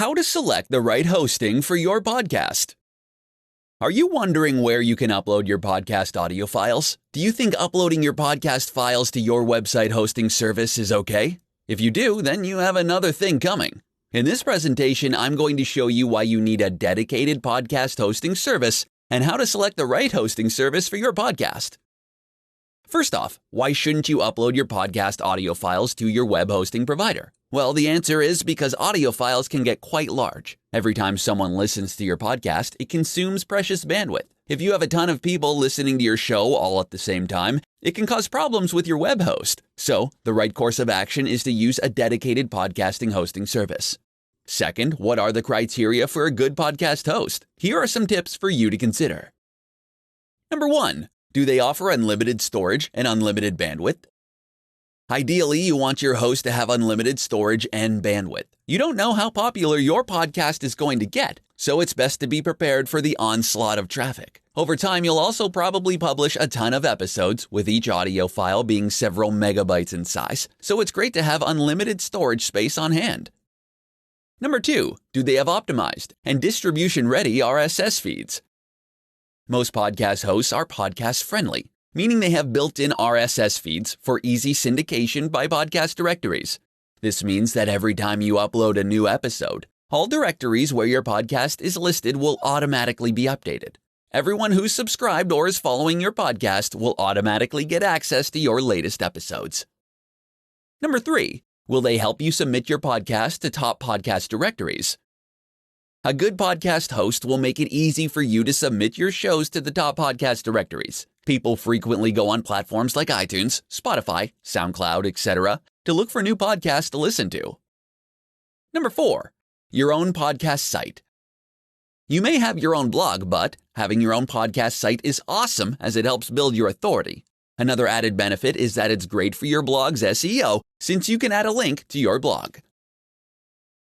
How to select the right hosting for your podcast. Are you wondering where you can upload your podcast audio files? Do you think uploading your podcast files to your website hosting service is okay? If you do, then you have another thing coming. In this presentation, I'm going to show you why you need a dedicated podcast hosting service and how to select the right hosting service for your podcast. First off, why shouldn't you upload your podcast audio files to your web hosting provider? Well, the answer is because audio files can get quite large. Every time someone listens to your podcast, it consumes precious bandwidth. If you have a ton of people listening to your show all at the same time, it can cause problems with your web host. So, the right course of action is to use a dedicated podcasting hosting service. Second, what are the criteria for a good podcast host? Here are some tips for you to consider. Number 1. Do they offer unlimited storage and unlimited bandwidth? Ideally, you want your host to have unlimited storage and bandwidth. You don't know how popular your podcast is going to get, so it's best to be prepared for the onslaught of traffic. Over time, you'll also probably publish a ton of episodes, with each audio file being several megabytes in size, so it's great to have unlimited storage space on hand. Number 2, do they have optimized and distribution-ready RSS feeds? Most podcast hosts are podcast-friendly, meaning they have built-in RSS feeds for easy syndication by podcast directories. This means that every time you upload a new episode, all directories where your podcast is listed will automatically be updated. Everyone who's subscribed or is following your podcast will automatically get access to your latest episodes. Number 3, will they help you submit your podcast to top podcast directories? A good podcast host will make it easy for you to submit your shows to the top podcast directories. People frequently go on platforms like iTunes, Spotify, SoundCloud, etc. to look for new podcasts to listen to. Number 4, your own podcast site. You may have your own blog, but having your own podcast site is awesome as it helps build your authority. Another added benefit is that it's great for your blog's SEO since you can add a link to your blog.